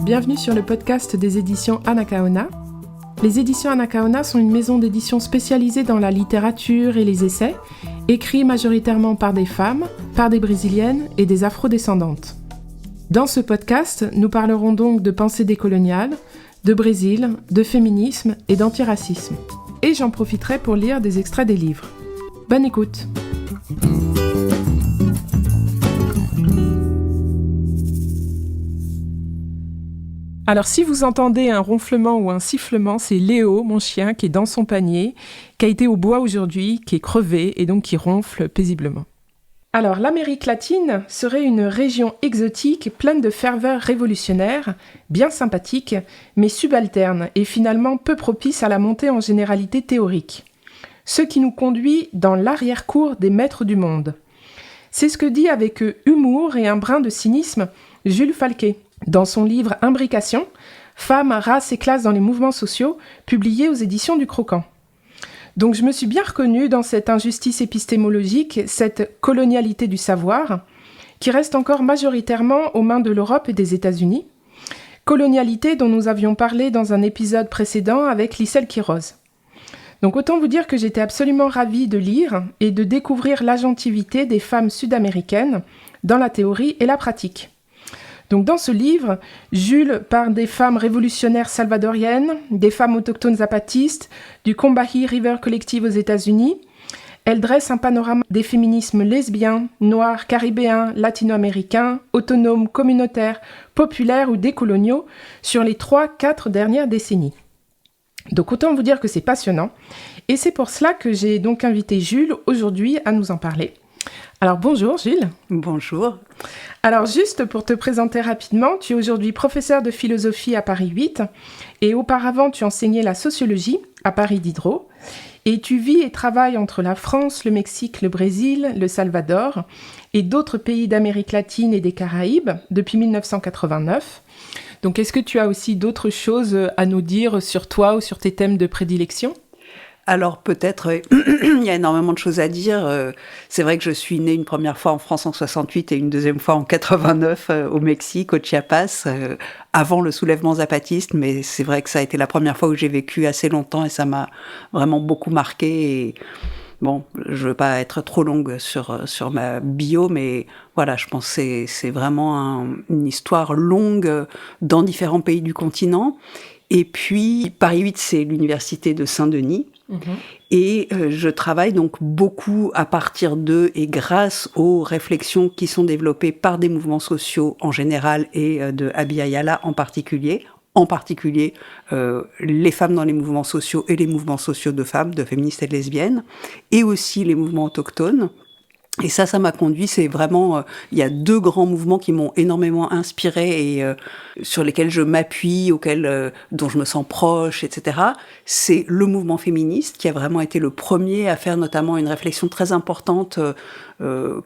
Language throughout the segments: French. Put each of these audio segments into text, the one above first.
bienvenue sur le podcast des éditions Anacaona. Les éditions Anacaona sont une maison d'édition spécialisée dans la littérature et les essais, écrits majoritairement par des femmes, par des brésiliennes et des afrodescendantes. Dans ce podcast, nous parlerons donc de pensée décoloniale, de Brésil, de féminisme et d'antiracisme. Et j'en profiterai pour lire des extraits des livres. Bonne écoute! Alors si vous entendez un ronflement ou un sifflement, c'est Léo, mon chien, qui est dans son panier, qui a été au bois aujourd'hui, qui est crevé et donc qui ronfle paisiblement. Alors l'Amérique latine serait une région exotique pleine de ferveur révolutionnaire, bien sympathique, mais subalterne et finalement peu propice à la montée en généralité théorique. Ce qui nous conduit dans l'arrière-cour des maîtres du monde. C'est ce que dit avec humour et un brin de cynisme Jules Falquet, dans son livre Imbrication, Femmes, races et classes dans les mouvements sociaux, publié aux éditions du Croquant. Donc je me suis bien reconnue dans cette injustice épistémologique, cette colonialité du savoir, qui reste encore majoritairement aux mains de l'Europe et des États-Unis. Colonialité dont nous avions parlé dans un épisode précédent avec Lisselle Quiroz. Donc autant vous dire que j'étais absolument ravie de lire et de découvrir l'agentivité des femmes sud-américaines dans la théorie et la pratique. Donc dans ce livre, Jules parle des femmes révolutionnaires salvadoriennes, des femmes autochtones zapatistes, du Combahee River Collective aux États-Unis. Elle dresse un panorama des féminismes lesbiens, noirs, caribéens, latino-américains, autonomes, communautaires, populaires ou décoloniaux sur les 3-4 dernières décennies. Donc autant vous dire que c'est passionnant. Et c'est pour cela que j'ai donc invité Jules aujourd'hui à nous en parler. Alors bonjour Jules. Bonjour. Alors juste pour te présenter rapidement, tu es aujourd'hui professeur de philosophie à Paris 8 et auparavant tu enseignais la sociologie à Paris Diderot et tu vis et travailles entre la France, le Mexique, le Brésil, le Salvador et d'autres pays d'Amérique latine et des Caraïbes depuis 1989. Donc est-ce que tu as aussi d'autres choses à nous dire sur toi ou sur tes thèmes de prédilection ? Alors peut-être, il y a énormément de choses à dire. C'est vrai que je suis née une première fois en France en 68 et une deuxième fois en 89 au Mexique, au Chiapas, avant le soulèvement zapatiste. Mais c'est vrai que ça a été la première fois où j'ai vécu assez longtemps et ça m'a vraiment beaucoup marqué. Et bon, je veux pas être trop longue sur ma bio, mais voilà, je pense que c'est vraiment une histoire longue dans différents pays du continent. Et puis, Paris 8, c'est l'université de Saint-Denis. Mmh. Et je travaille donc beaucoup à partir d'eux et grâce aux réflexions qui sont développées par des mouvements sociaux en général et de Abby Ayala en particulier. En particulier, les femmes dans les mouvements sociaux et les mouvements sociaux de femmes, de féministes et de lesbiennes, et aussi les mouvements autochtones. Et ça m'a conduit, c'est vraiment, il y a deux grands mouvements qui m'ont énormément inspirée et sur lesquels je m'appuie, dont je me sens proche, etc. C'est le mouvement féministe qui a vraiment été le premier à faire notamment une réflexion très importante,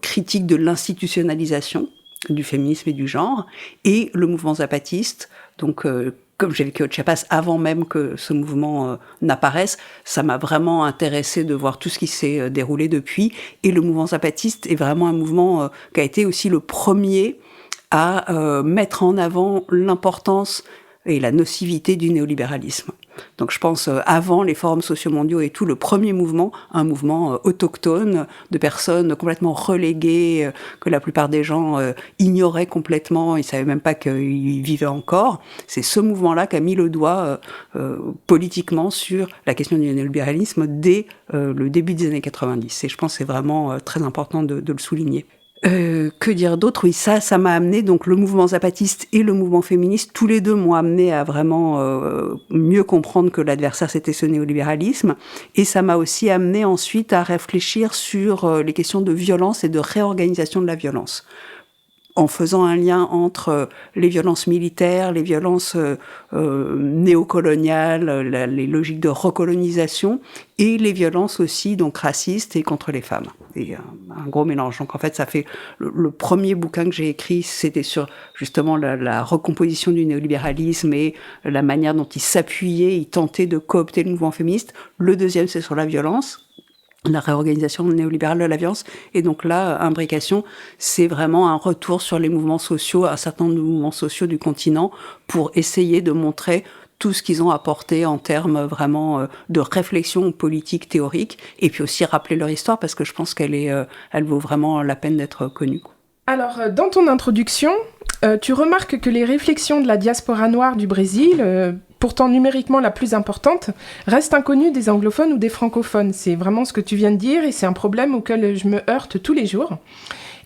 critique de l'institutionnalisation du féminisme et du genre, et le mouvement zapatiste, donc comme j'ai vécu au Chiapas avant même que ce mouvement n'apparaisse, ça m'a vraiment intéressée de voir tout ce qui s'est déroulé depuis. Et le mouvement zapatiste est vraiment un mouvement qui a été aussi le premier à mettre en avant l'importance et la nocivité du néolibéralisme. Donc je pense avant les forums sociaux mondiaux et tout, le premier mouvement, un mouvement autochtone de personnes complètement reléguées, que la plupart des gens ignoraient complètement, ils savaient même pas qu'ils vivaient encore. C'est ce mouvement-là qui a mis le doigt politiquement sur la question du néolibéralisme dès le début des années 90. Et je pense que c'est vraiment très important de le souligner. Que dire d'autre ? Oui, ça m'a amené, donc le mouvement zapatiste et le mouvement féministe, tous les deux m'ont amené à vraiment mieux comprendre que l'adversaire c'était ce néolibéralisme, et ça m'a aussi amené ensuite à réfléchir sur les questions de violence et de réorganisation de la violence, en faisant un lien entre les violences militaires, les violences néocoloniales, les logiques de recolonisation, et les violences aussi donc racistes et contre les femmes. Et un gros mélange. Donc en fait, ça fait le premier bouquin que j'ai écrit, c'était sur justement la recomposition du néolibéralisme et la manière dont il s'appuyait, il tentait de coopter le mouvement féministe. Le deuxième, c'est sur la violence. la réorganisation néolibérale de la violence. Et donc là, imbrication, c'est vraiment un retour sur les mouvements sociaux, un certain nombre de mouvements sociaux du continent, pour essayer de montrer tout ce qu'ils ont apporté en termes vraiment de réflexion politique, théorique, et puis aussi rappeler leur histoire, parce que je pense elle vaut vraiment la peine d'être connue. Alors, dans ton introduction, tu remarques que les réflexions de la diaspora noire du Brésil, pourtant numériquement la plus importante, restent inconnues des anglophones ou des francophones. C'est vraiment ce que tu viens de dire et c'est un problème auquel je me heurte tous les jours.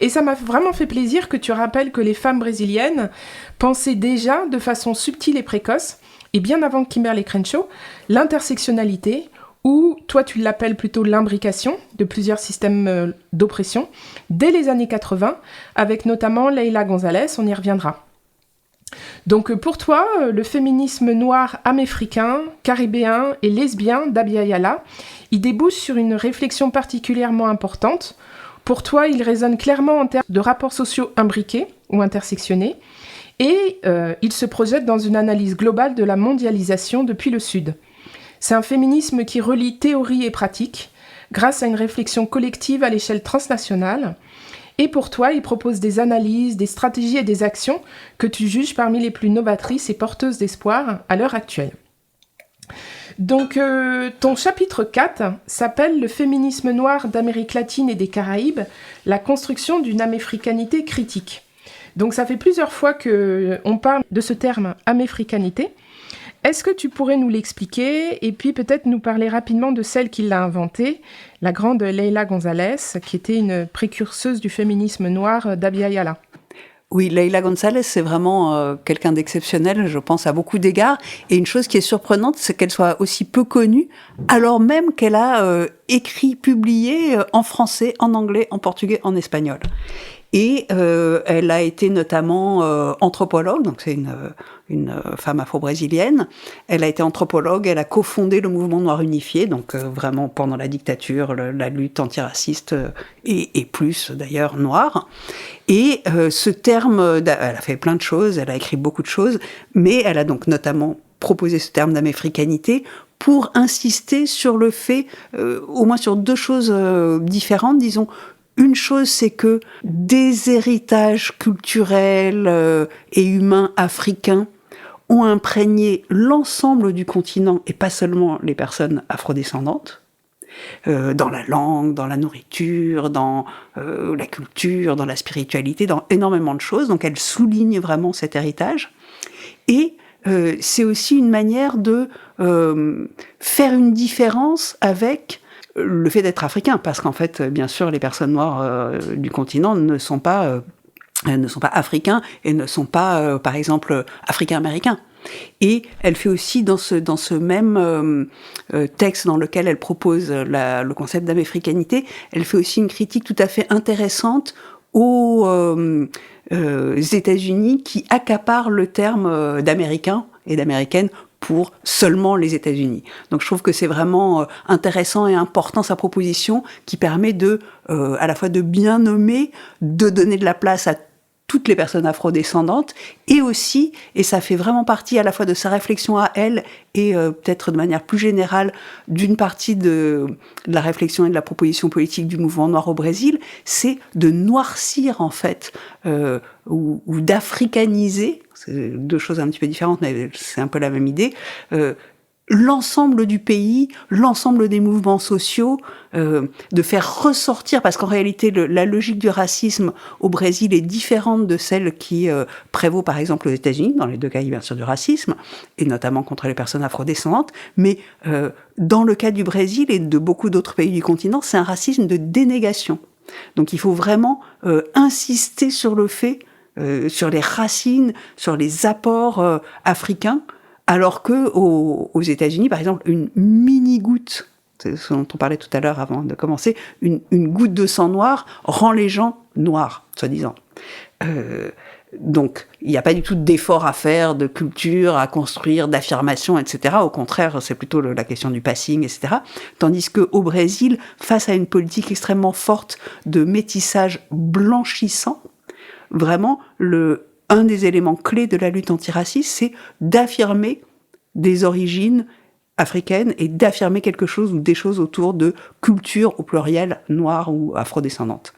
Et ça m'a vraiment fait plaisir que tu rappelles que les femmes brésiliennes pensaient déjà de façon subtile et précoce, et bien avant Kimberlé Crenshaw, l'intersectionnalité, ou toi tu l'appelles plutôt l'imbrication de plusieurs systèmes d'oppression, dès les années 80, avec notamment Leila González, on y reviendra. Donc pour toi, le féminisme noir américain, caribéen et lesbien d'Abya Yala, il débouche sur une réflexion particulièrement importante. Pour toi, il résonne clairement en termes de rapports sociaux imbriqués ou intersectionnés, et il se projette dans une analyse globale de la mondialisation depuis le Sud. C'est un féminisme qui relie théorie et pratique, grâce à une réflexion collective à l'échelle transnationale. Et pour toi, il propose des analyses, des stratégies et des actions que tu juges parmi les plus novatrices et porteuses d'espoir à l'heure actuelle. Donc, ton chapitre 4 s'appelle « Le féminisme noir d'Amérique latine et des Caraïbes, la construction d'une améfricanité critique ». Donc, ça fait plusieurs fois qu'on parle de ce terme « améfricanité ». Est-ce que tu pourrais nous l'expliquer et puis peut-être nous parler rapidement de celle qui l'a inventée, la grande Leila González, qui était une précurseuse du féminisme noir d'Abya Yala? Oui, Leila González, c'est vraiment quelqu'un d'exceptionnel, je pense, à beaucoup d'égards. Et une chose qui est surprenante, c'est qu'elle soit aussi peu connue, alors même qu'elle a écrit, publié en français, en anglais, en portugais, en espagnol. Et elle a été notamment anthropologue, donc c'est une femme afro-brésilienne. Elle a été anthropologue, elle a cofondé le mouvement Noir Unifié, donc vraiment pendant la dictature, la lutte antiraciste et plus d'ailleurs noire. Et ce terme, elle a fait plein de choses, elle a écrit beaucoup de choses, mais elle a donc notamment proposé ce terme d'améfricanité pour insister sur le fait, au moins sur deux choses différentes, disons. Une chose, c'est que des héritages culturels et humains africains ont imprégné l'ensemble du continent, et pas seulement les personnes afrodescendantes, dans la langue, dans la nourriture, dans la culture, dans la spiritualité, dans énormément de choses. Donc elle souligne vraiment cet héritage. Et c'est aussi une manière de faire une différence avec le fait d'être africain, parce qu'en fait, bien sûr, les personnes noires du continent ne sont pas africains et ne sont pas, par exemple, africains-américains. Et elle fait aussi dans ce même texte dans lequel elle propose le concept d'améfricanité, elle fait aussi une critique tout à fait intéressante aux États-Unis qui accaparent le terme d'américain et d'américaine pour seulement les États-Unis. Donc je trouve que c'est vraiment intéressant et important sa proposition qui permet à la fois de bien nommer, de donner de la place à toutes les personnes afrodescendantes et aussi, et ça fait vraiment partie à la fois de sa réflexion à elle et peut-être de manière plus générale d'une partie de la réflexion et de la proposition politique du mouvement noir au Brésil, c'est de noircir en fait ou d'africaniser, c'est deux choses un petit peu différentes mais c'est un peu la même idée, l'ensemble du pays, l'ensemble des mouvements sociaux, de faire ressortir, parce qu'en réalité, la logique du racisme au Brésil est différente de celle qui prévaut par exemple aux États-Unis, dans les deux cas, il y a bien sûr du racisme, et notamment contre les personnes afrodescendantes, mais dans le cas du Brésil et de beaucoup d'autres pays du continent, c'est un racisme de dénégation. Donc il faut vraiment insister sur le fait, sur les racines, sur les apports africains, alors que aux États-Unis, par exemple, une mini-goutte, c'est ce dont on parlait tout à l'heure avant de commencer, une goutte de sang noir rend les gens noirs, soi-disant. Donc, il n'y a pas du tout d'effort à faire, de culture à construire, d'affirmation, etc. Au contraire, c'est plutôt la question du passing, etc. Tandis qu'au Brésil, face à une politique extrêmement forte de métissage blanchissant, vraiment, un des éléments clés de la lutte antiraciste, c'est d'affirmer des origines africaine et d'affirmer quelque chose ou des choses autour de culture au pluriel noire ou afrodescendante.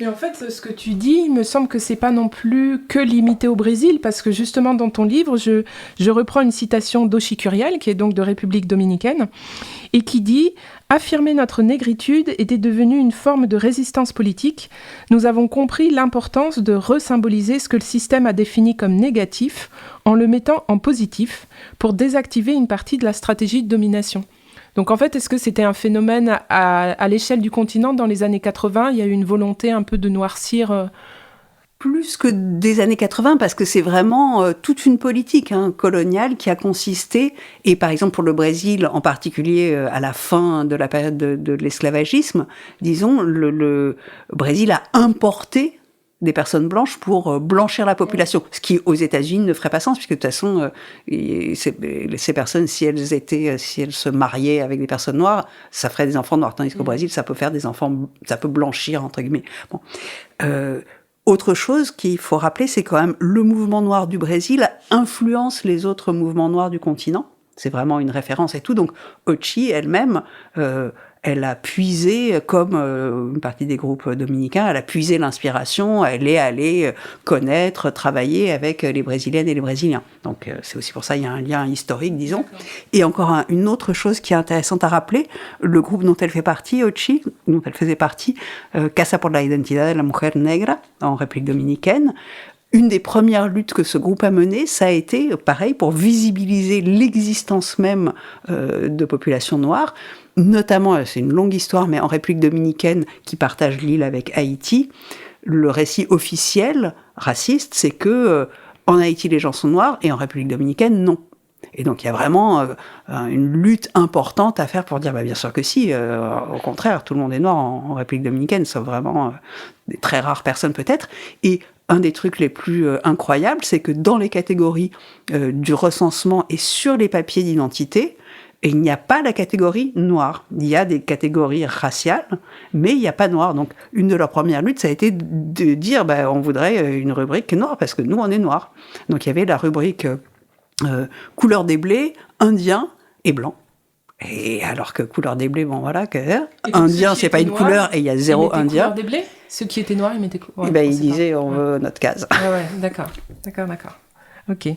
Mais en fait, ce que tu dis, il me semble que c'est pas non plus que limité au Brésil, parce que justement dans ton livre, je reprends une citation d'Oshi Curiel, qui est donc de République dominicaine, et qui dit « Affirmer notre négritude était devenu une forme de résistance politique. Nous avons compris l'importance de resymboliser ce que le système a défini comme négatif en le mettant en positif pour désactiver une partie de la stratégie de domination. » Donc en fait, est-ce que c'était un phénomène à l'échelle du continent dans les années 80 ? Il y a eu une volonté un peu de noircir Plus que des années 80, parce que c'est vraiment toute une politique coloniale qui a consisté, et par exemple pour le Brésil en particulier à la fin de la période de l'esclavagisme, disons, le Brésil a importé des personnes blanches pour blanchir la population, ce qui aux États-Unis ne ferait pas sens, puisque de toute façon, ces personnes, si elles se mariaient avec des personnes noires, ça ferait des enfants noirs, tandis qu'au Brésil, ça peut faire des enfants, ça peut blanchir entre guillemets. Bon. Autre chose qu'il faut rappeler, c'est quand même le mouvement noir du Brésil influence les autres mouvements noirs du continent. C'est vraiment une référence et tout. Donc Ochi elle-même, elle a puisé, comme une partie des groupes dominicains, elle a puisé l'inspiration, elle est allée connaître, travailler avec les Brésiliennes et les Brésiliens. Donc c'est aussi pour ça qu'il y a un lien historique, disons. D'accord. Et encore une autre chose qui est intéressante à rappeler, le groupe dont elle fait partie, Ochi, dont elle faisait partie, Casa por la Identidad de la Mujer Negra, en République dominicaine, une des premières luttes que ce groupe a menées, ça a été, pareil, pour visibiliser l'existence même de populations noires, notamment, c'est une longue histoire, mais en République dominicaine, qui partage l'île avec Haïti, le récit officiel raciste, c'est que en Haïti, les gens sont noirs, et en République dominicaine, non. Et donc, il y a vraiment une lutte importante à faire pour dire, bien sûr que si, au contraire, tout le monde est noir en République dominicaine, sauf vraiment des très rares personnes peut-être. Et un des trucs les plus incroyables, c'est que dans les catégories du recensement et sur les papiers d'identité, il n'y a pas la catégorie noire. Il y a des catégories raciales, mais il n'y a pas noir. Donc, une de leurs premières luttes, ça a été de dire, on voudrait une rubrique noire, parce que nous, on est noirs. Donc, il y avait la rubrique couleur des blés, indien et blanc. Et alors que couleur des blés, indien, c'est pas une couleur, et il y a zéro indien. Couleur des blés ? Ceux qui étaient noirs, ils mettaient... ils disaient, on veut notre case. Ouais, d'accord. Ok.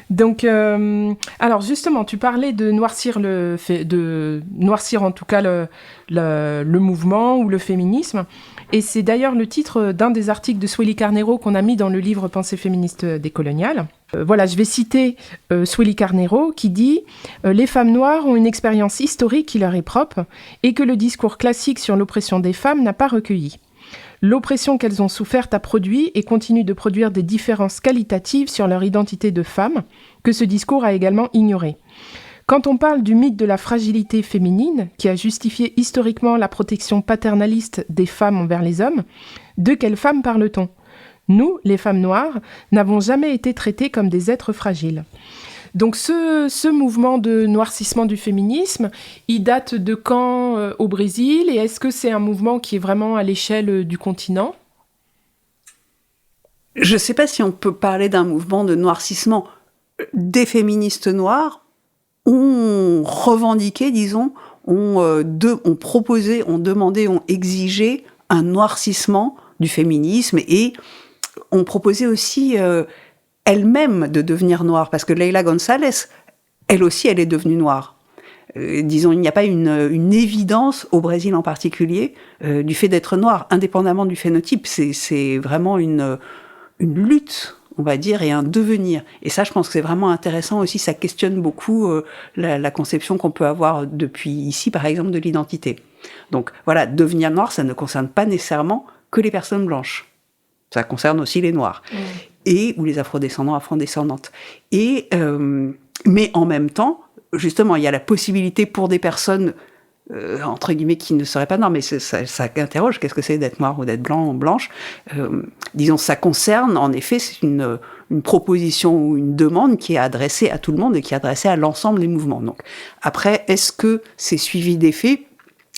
Donc, alors justement, tu parlais de noircir en tout cas le mouvement ou le féminisme. Et c'est d'ailleurs le titre d'un des articles de Sueli Carneiro qu'on a mis dans le livre Pensée féministe décoloniale. Voilà, je vais citer Sueli Carneiro qui dit « Les femmes noires ont une expérience historique qui leur est propre et que le discours classique sur l'oppression des femmes n'a pas recueilli. L'oppression qu'elles ont soufferte a produit et continue de produire des différences qualitatives sur leur identité de femme, que ce discours a également ignorées. Quand on parle du mythe de la fragilité féminine, qui a justifié historiquement la protection paternaliste des femmes envers les hommes, de quelles femmes parle-t-on ? Nous, les femmes noires, n'avons jamais été traitées comme des êtres fragiles. » Donc ce mouvement de noircissement du féminisme, il date de quand au Brésil ? Et est-ce que c'est un mouvement qui est vraiment à l'échelle du continent ? Je ne sais pas si on peut parler d'un mouvement de noircissement. Des féministes noires ont revendiqué, disons, ont proposé, ont demandé, ont exigé un noircissement du féminisme et ont proposé aussi... elle-même de devenir noire, parce que Leila González, elle aussi, elle est devenue noire. Disons, il n'y a pas une évidence, au Brésil en particulier, du fait d'être noire, indépendamment du phénotype. C'est vraiment une lutte, on va dire, et un devenir. Et ça, je pense que c'est vraiment intéressant aussi, ça questionne beaucoup la conception qu'on peut avoir depuis ici, par exemple, de l'identité. Donc voilà, devenir noir, ça ne concerne pas nécessairement que les personnes blanches. Ça concerne aussi les noirs. Ou les afrodescendants, afrodescendantes. Mais en même temps, justement, il y a la possibilité pour des personnes, entre guillemets, qui ne seraient pas noires, mais ça interroge, qu'est-ce que c'est d'être noir ou d'être blanc ou blanche ? Disons, ça concerne, en effet, c'est une proposition ou une demande qui est adressée à tout le monde et qui est adressée à l'ensemble des mouvements. Donc, après, est-ce que c'est suivi d'effet ?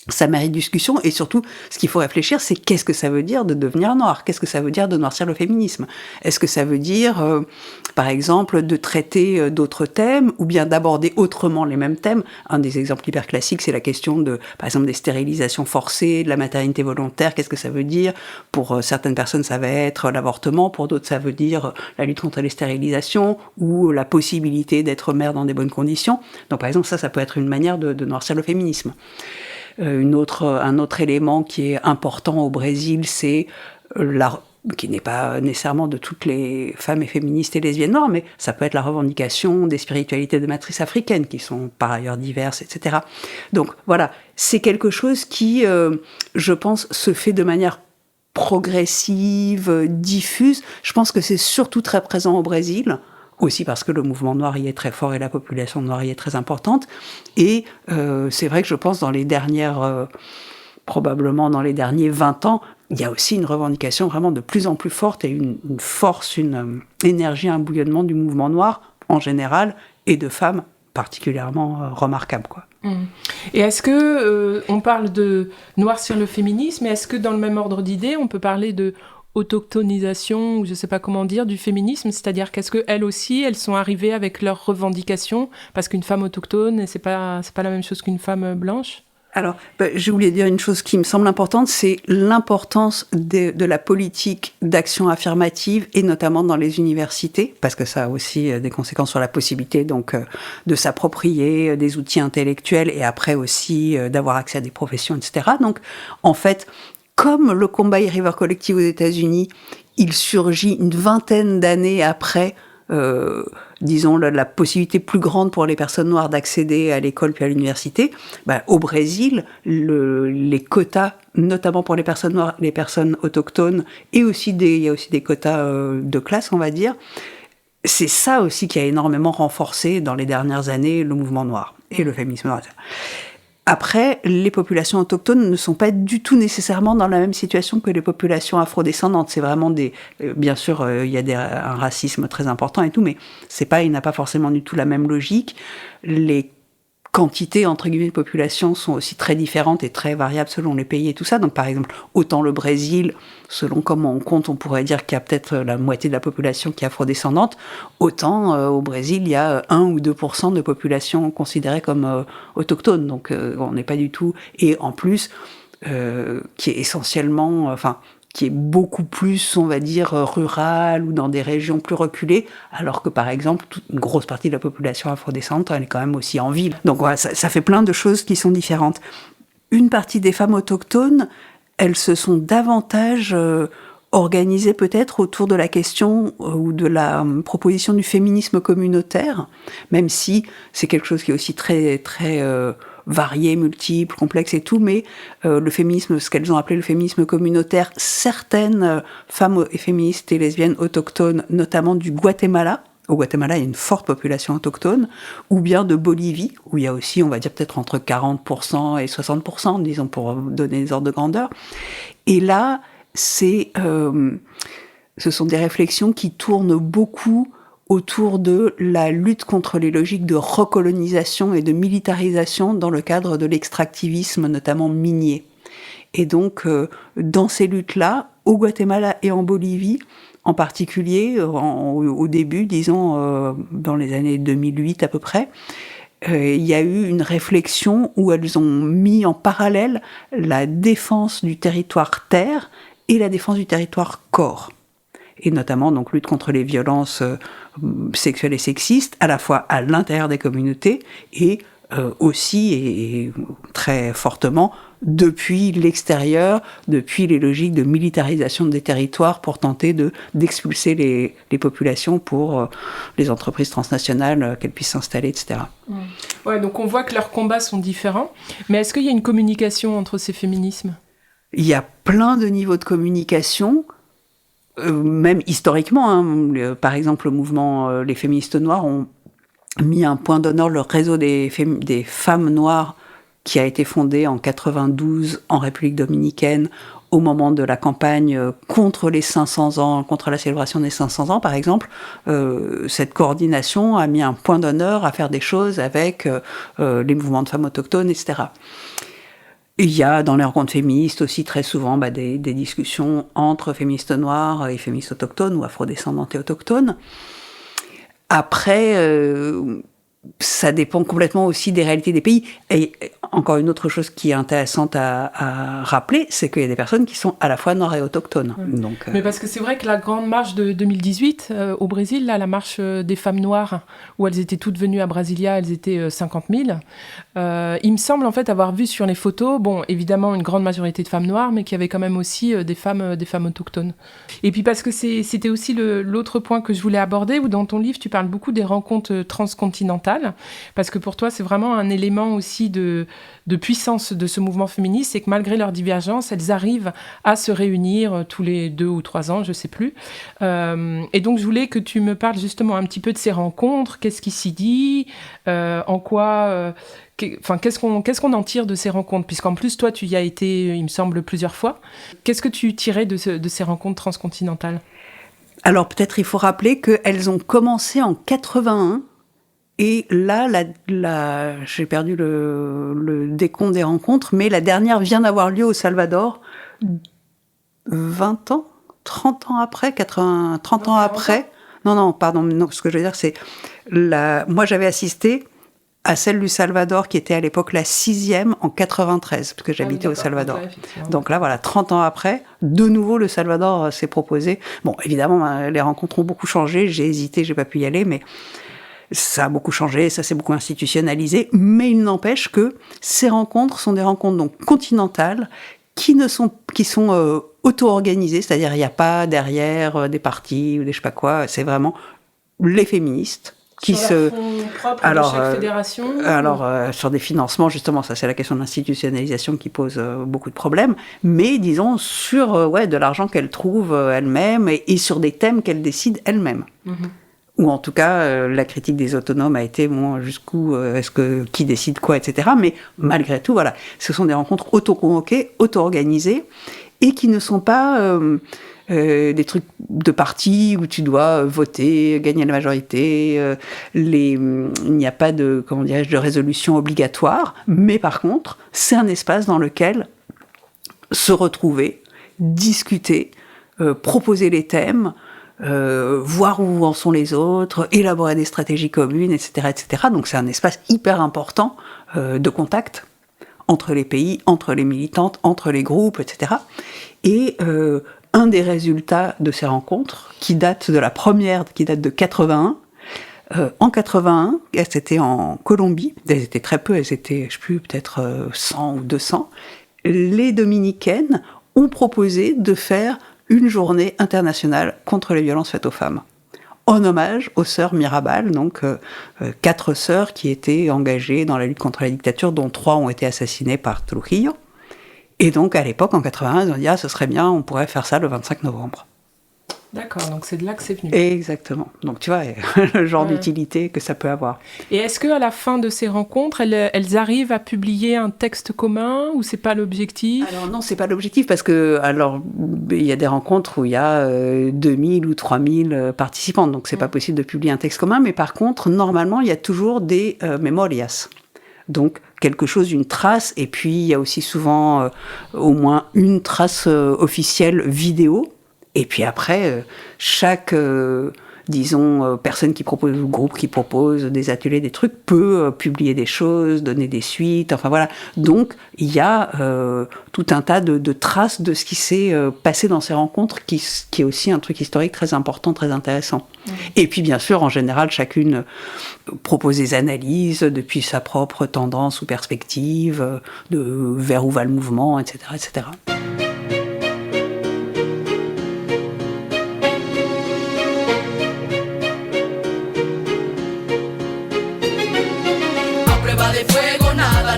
ça mérite discussion, et surtout, ce qu'il faut réfléchir, c'est qu'est-ce que ça veut dire de devenir noir ? Qu'est-ce que ça veut dire de noircir le féminisme ? Est-ce que ça veut dire, par exemple, de traiter d'autres thèmes, ou bien d'aborder autrement les mêmes thèmes ? Un des exemples hyper classiques, c'est la question de, par exemple, des stérilisations forcées, de la maternité volontaire. Qu'est-ce que ça veut dire ? Pour certaines personnes, ça va être l'avortement, pour d'autres, ça veut dire la lutte contre les stérilisations, ou la possibilité d'être mère dans des bonnes conditions. Donc, par exemple, ça peut être une manière de noircir le féminisme. Un autre élément qui est important au Brésil, c'est qui n'est pas nécessairement de toutes les femmes et féministes et lesbiennes noires, mais ça peut être la revendication des spiritualités de matrice africaine, qui sont par ailleurs diverses, etc. Donc voilà, c'est quelque chose qui, je pense, se fait de manière progressive, diffuse. Je pense que c'est surtout très présent au Brésil, aussi parce que le mouvement noir y est très fort et la population noire y est très importante. Et c'est vrai que je pense probablement dans les derniers 20 ans, il y a aussi une revendication vraiment de plus en plus forte et une force, une énergie, un bouillonnement du mouvement noir en général et de femmes particulièrement remarquables, quoi. Et est-ce que on parle de noircir le féminisme, et est-ce que dans le même ordre d'idées, on peut parler de autochtonisation, ou je ne sais pas comment dire, du féminisme, c'est-à-dire qu'est-ce qu'elles aussi, elles sont arrivées avec leurs revendications, parce qu'une femme autochtone, c'est pas la même chose qu'une femme blanche ? Alors, je voulais dire une chose qui me semble importante, c'est l'importance de la politique d'action affirmative, et notamment dans les universités, parce que ça a aussi des conséquences sur la possibilité donc de s'approprier des outils intellectuels, et après aussi d'avoir accès à des professions, etc. Donc, en fait, comme le combat River Collective aux États-Unis, il surgit une vingtaine d'années après, disons, la possibilité plus grande pour les personnes noires d'accéder à l'école puis à l'université, au Brésil, les quotas, notamment pour les personnes noires, les personnes autochtones, et aussi il y a aussi des quotas de classe, on va dire. C'est ça aussi qui a énormément renforcé dans les dernières années le mouvement noir et le féminisme noir. Après, les populations autochtones ne sont pas du tout nécessairement dans la même situation que les populations afrodescendantes. C'est vraiment bien sûr, il y a un racisme très important et tout, mais il n'a pas forcément du tout la même logique. Les quantités, entre guillemets, de population sont aussi très différentes et très variables selon les pays et tout ça. Donc, par exemple, autant le Brésil, selon comment on compte, on pourrait dire qu'il y a peut-être la moitié de la population qui est afrodescendante. Autant, au Brésil, il y a 1 ou 2% de population considérée comme autochtone. Donc, on n'est pas du tout... Et en plus, qui est essentiellement... qui est beaucoup plus, on va dire, rural ou dans des régions plus reculées, alors que, par exemple, une grosse partie de la population afrodescendante, elle est quand même aussi en ville. Donc voilà, ça fait plein de choses qui sont différentes. Une partie des femmes autochtones, elles se sont davantage organisées peut-être autour de la question ou de la proposition du féminisme communautaire, même si c'est quelque chose qui est aussi très, très... variés, multiples, complexes et tout, mais le féminisme, ce qu'elles ont appelé le féminisme communautaire, certaines femmes et féministes et lesbiennes autochtones, notamment du Guatemala, au Guatemala il y a une forte population autochtone, ou bien de Bolivie, où il y a aussi, on va dire peut-être entre 40% et 60%, disons pour donner des ordres de grandeur. Et là, ce sont des réflexions qui tournent beaucoup autour de la lutte contre les logiques de recolonisation et de militarisation dans le cadre de l'extractivisme, notamment minier. Et donc, dans ces luttes-là, au Guatemala et en Bolivie, en particulier, au début, disons, dans les années 2008 à peu près, il y a eu une réflexion où elles ont mis en parallèle la défense du territoire terre et la défense du territoire corps. Et notamment donc lutte contre les violences sexuelles et sexistes, à la fois à l'intérieur des communautés et aussi et très fortement depuis l'extérieur, depuis les logiques de militarisation des territoires pour tenter d'expulser les populations pour les entreprises transnationales, qu'elles puissent s'installer, etc. Ouais, donc on voit que leurs combats sont différents, mais est-ce qu'il y a une communication entre ces féminismes ? Il y a plein de niveaux de communication. Même historiquement, hein, par exemple, le mouvement les féministes noires ont mis un point d'honneur le réseau des femmes noires qui a été fondé en 92 en République dominicaine au moment de la campagne contre les 500 ans, contre la célébration des 500 ans, par exemple. Cette coordination a mis un point d'honneur à faire des choses avec les mouvements de femmes autochtones, etc. Il y a dans les rencontres féministes aussi très souvent des discussions entre féministes noires et féministes autochtones ou afrodescendantes et autochtones. Après, ça dépend complètement aussi des réalités des pays. Et encore une autre chose qui est intéressante à rappeler, c'est qu'il y a des personnes qui sont à la fois noires et autochtones. Donc, Mais parce que c'est vrai que la grande marche de 2018 au Brésil, là, la marche des femmes noires, où elles étaient toutes venues à Brasilia, elles étaient 50 000. Il me semble en fait avoir vu sur les photos, bon, évidemment une grande majorité de femmes noires, mais qu'il y avait quand même aussi des femmes autochtones. Et puis parce que c'était aussi l'autre point que je voulais aborder, où dans ton livre, tu parles beaucoup des rencontres transcontinentales, parce que pour toi, c'est vraiment un élément aussi de puissance de ce mouvement féministe, c'est que malgré leurs divergences, elles arrivent à se réunir tous les 2 ou 3 ans, je ne sais plus. Et donc, je voulais que tu me parles justement un petit peu de ces rencontres, qu'est-ce qui s'y dit, en quoi... qu'est-ce qu'on en tire de ces rencontres ? Puisqu'en plus, toi, tu y as été, il me semble, plusieurs fois. Qu'est-ce que tu tirais de ces rencontres transcontinentales ? Alors, peut-être il faut rappeler qu'elles ont commencé en 81. Et là, j'ai perdu le décompte des rencontres, mais la dernière vient d'avoir lieu au Salvador 20 ans, 30 ans après, 30 ans après. Non, pardon, non, ce que je veux dire, c'est... Moi, j'avais assisté à celle du Salvador, qui était à l'époque la 6e en 93, parce que j'habitais au Salvador. Donc là, voilà, 30 ans après, de nouveau, le Salvador s'est proposé. Bon, évidemment, les rencontres ont beaucoup changé, j'ai hésité, j'ai pas pu y aller, mais... Ça a beaucoup changé, ça s'est beaucoup institutionnalisé, mais il n'empêche que ces rencontres sont des rencontres donc continentales qui sont auto-organisées, c'est-à-dire il n'y a pas derrière des partis ou des je sais pas quoi, c'est vraiment les féministes qui sur fonds propres de chaque fédération. Sur des financements, justement, ça c'est la question de l'institutionnalisation qui pose beaucoup de problèmes, mais disons sur de l'argent qu'elles trouvent elles-mêmes et sur des thèmes qu'elles décident elles-mêmes. Mm-hmm. Ou en tout cas, la critique des autonomes a été, jusqu'où qui décide quoi, etc. Mais malgré tout, voilà, ce sont des rencontres auto-convoquées, auto-organisées, et qui ne sont pas des trucs de parti où tu dois voter, gagner la majorité. Il n'y a pas de résolution obligatoire, mais par contre, c'est un espace dans lequel se retrouver, discuter, proposer les thèmes, voir où en sont les autres, élaborer des stratégies communes, etc., etc. Donc c'est un espace hyper important de contact entre les pays, entre les militantes, entre les groupes, etc. Et un des résultats de ces rencontres, qui date de 81, en 81, c'était en Colombie, elles étaient très peu, elles étaient, je sais plus, peut-être 100 ou 200, les dominicaines ont proposé de faire une journée internationale contre les violences faites aux femmes, en hommage aux sœurs Mirabal, donc 4 sœurs qui étaient engagées dans la lutte contre la dictature, dont 3 ont été assassinées par Trujillo. Et donc, à l'époque, en 81, ils ont dit « ce serait bien, on pourrait faire ça le 25 novembre ». D'accord, donc c'est de là que c'est venu. Exactement. Donc tu vois, le genre d'utilité que ça peut avoir. Et est-ce qu'à la fin de ces rencontres, elles arrivent à publier un texte commun ou c'est pas l'objectif ? Alors non, c'est pas l'objectif parce que il y a des rencontres où il y a 2000 ou 3000 participants, donc c'est pas possible de publier un texte commun, mais par contre, normalement, il y a toujours des memorias. Donc quelque chose, une trace, et puis il y a aussi souvent au moins une trace officielle vidéo. Et puis après, chaque, personne qui propose, ou groupe qui propose des ateliers, des trucs, peut publier des choses, donner des suites, enfin voilà. Donc, il y a tout un tas de traces de ce qui s'est passé dans ces rencontres, qui est aussi un truc historique très important, très intéressant. Mmh. Et puis, bien sûr, en général, chacune propose des analyses depuis sa propre tendance ou perspective, vers où va le mouvement, etc., etc.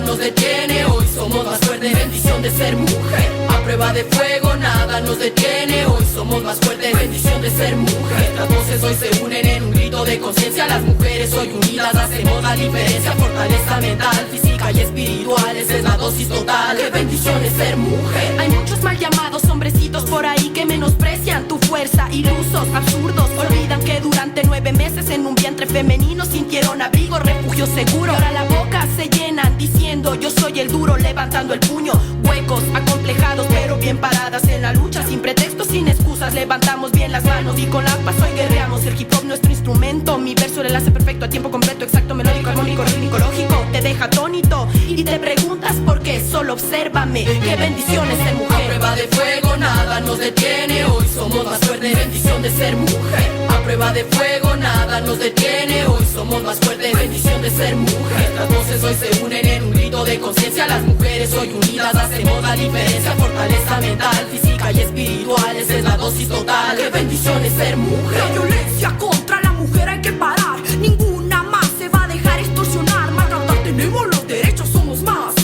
Nos detiene, hoy somos más fuertes, bendición de ser mujer. A prueba de fuego nada nos detiene, hoy somos más fuertes, bendición de ser mujer. Estas voces hoy se unen en un grito de conciencia, las mujeres hoy unidas hacemos la diferencia. Fortaleza mental, física y espiritual, esa es la dosis total, qué bendición es ser mujer. Hay muchos mal llamados hombrecitos por ahí que menosprecian tu fuerza, ilusos, absurdos, olvidan que durante 9 meses en un vientre femenino sintieron abrigo, refugio seguro. Y ahora la boca se llenan diciendo yo soy el duro, levantando el puño. Huecos, acomplejados, pero bien paradas en la lucha, sin pretextos, sin excusas, levantamos bien las manos y con la paz hoy guerreamos. El hip hop nuestro instrumento, mi verso el enlace perfecto a tiempo completo, exacto, melódico, armónico, rítmico, lógico. Te deja atónito y te preguntas por qué, solo obsérvame, qué bendiciones ser mujer. A prueba de fuego nada nos detiene, hoy somos más fuertes, bendición de ser mujer. A prueba de fuego nada nos detiene, hoy somos más fuertes, bendición de ser mujer. Las voces hoy se unen en un grito de conciencia, las mujeres hoy unidas hacemos la diferencia. Fortaleza mental, física y espiritual, esa es la dosis total, qué bendición es ser mujer. La violencia contra la mujer hay que parar, ninguna más se va a dejar extorsionar. Maltratar, tenemos los derechos, somos más.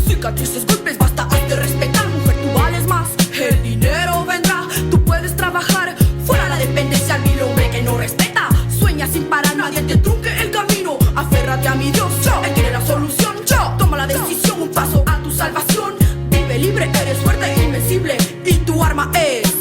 Cicatrices, golpes, basta, hazte respetar. Mujer, tú vales más, el dinero vendrá, tú puedes trabajar. Fuera la dependencia, al hombre que no respeta. Sueña sin parar, nadie te trunque el camino. Aférrate a mi Dios, yo, él tiene la solución. Yo, toma la decisión, un paso a tu salvación. Vive libre, eres fuerte e invencible. Y tu arma es...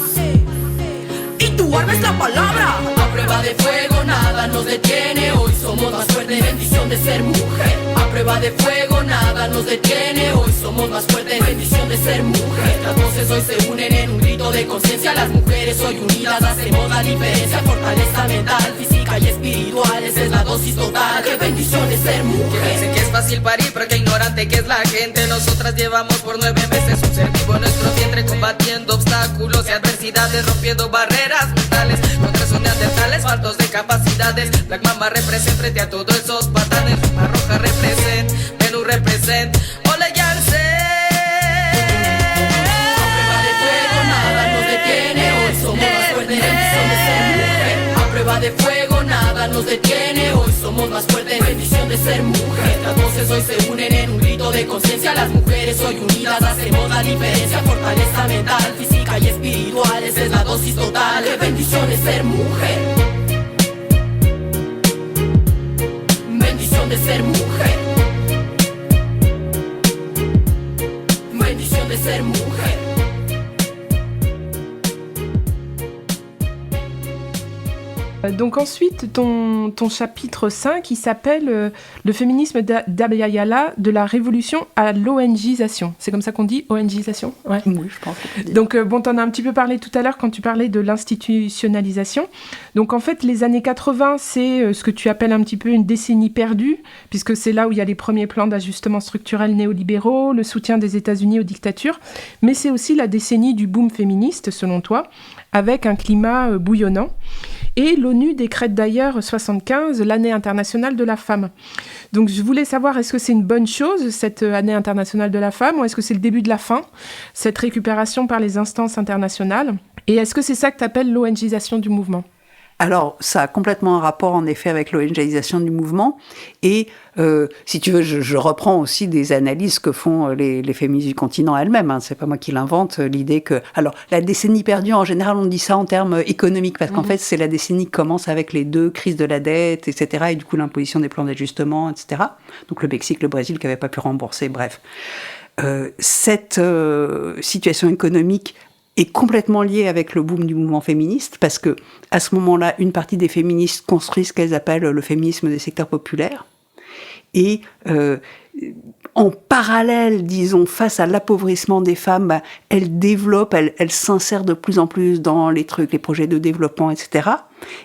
Tu arma es la palabra. A prueba de fuego nada nos detiene, hoy somos más fuertes, bendición de ser mujer. A prueba de fuego nada nos detiene, hoy somos más fuertes, bendición de ser mujer. Las voces hoy se unen en un grito de conciencia, las mujeres hoy unidas hacemos la diferencia. Fortaleza mental, física y espiritual, esa es la dosis total, qué bendición de ser mujer. Que dicen que es fácil parir, pero que ignorante que es la gente. Nosotras llevamos por 9 meses un ser vivo en nuestro vientre, combatiendo obstáculos y adversidades, rompiendo barreras mentales contra esos neandertales faltos de capacidades. Black Mamba represent frente a todos esos patanes. Ruma roja represent, Menú represent, Ole Yance. A prueba de fuego nada nos detiene, hoy somos más fuertes, bendición de ser mujer. A prueba de fuego nada nos detiene, hoy somos más fuertes, bendición de ser mujer. Las voces hoy se unen en un grito de conciencia, las mujeres hoy unidas hacemos la diferencia. Fortaleza mental, física y espiritual, esa es la dosis total, qué bendición es ser mujer. Bendición de ser mujer. Bendición de ser mujer. Donc ensuite, ton chapitre 5, qui s'appelle « Le féminisme d'Abya Yala, de la révolution à l'ONGisation ». C'est comme ça qu'on dit, ONGisation? Ouais. Oui, je pense qu'on peut dire. Donc, t'en as un petit peu parlé tout à l'heure quand tu parlais de l'institutionnalisation. Donc, en fait, les années 80, c'est ce que tu appelles un petit peu une décennie perdue, puisque c'est là où il y a les premiers plans d'ajustement structurel néolibéraux, le soutien des États-Unis aux dictatures, mais c'est aussi la décennie du boom féministe, selon toi, avec un climat bouillonnant. Et l'ONU décrète d'ailleurs 75 l'année internationale de la femme. Donc je voulais savoir, est-ce que c'est une bonne chose, cette année internationale de la femme, ou est-ce que c'est le début de la fin, cette récupération par les instances internationales? Et est-ce que c'est ça que tu appelles l'ONGisation du mouvement? Alors, ça a complètement un rapport, en effet, avec l'ONGisation du mouvement. Et, si tu veux, je reprends aussi des analyses que font les féministes du continent elles-mêmes. Hein. C'est pas moi qui l'invente, l'idée que... Alors, la décennie perdue, en général, on dit ça en termes économiques, parce qu'en fait, c'est la décennie qui commence avec les 2 crises de la dette, etc., et du coup, l'imposition des plans d'ajustement, etc. Donc, le Mexique, le Brésil, qui n'avaient pas pu rembourser, bref. Cette situation économique est complètement liée avec le boom du mouvement féministe, parce que à ce moment-là, une partie des féministes construisent ce qu'elles appellent le féminisme des secteurs populaires, et en parallèle, disons, face à l'appauvrissement des femmes, elles développent, elles s'insèrent de plus en plus dans les trucs, les projets de développement, etc.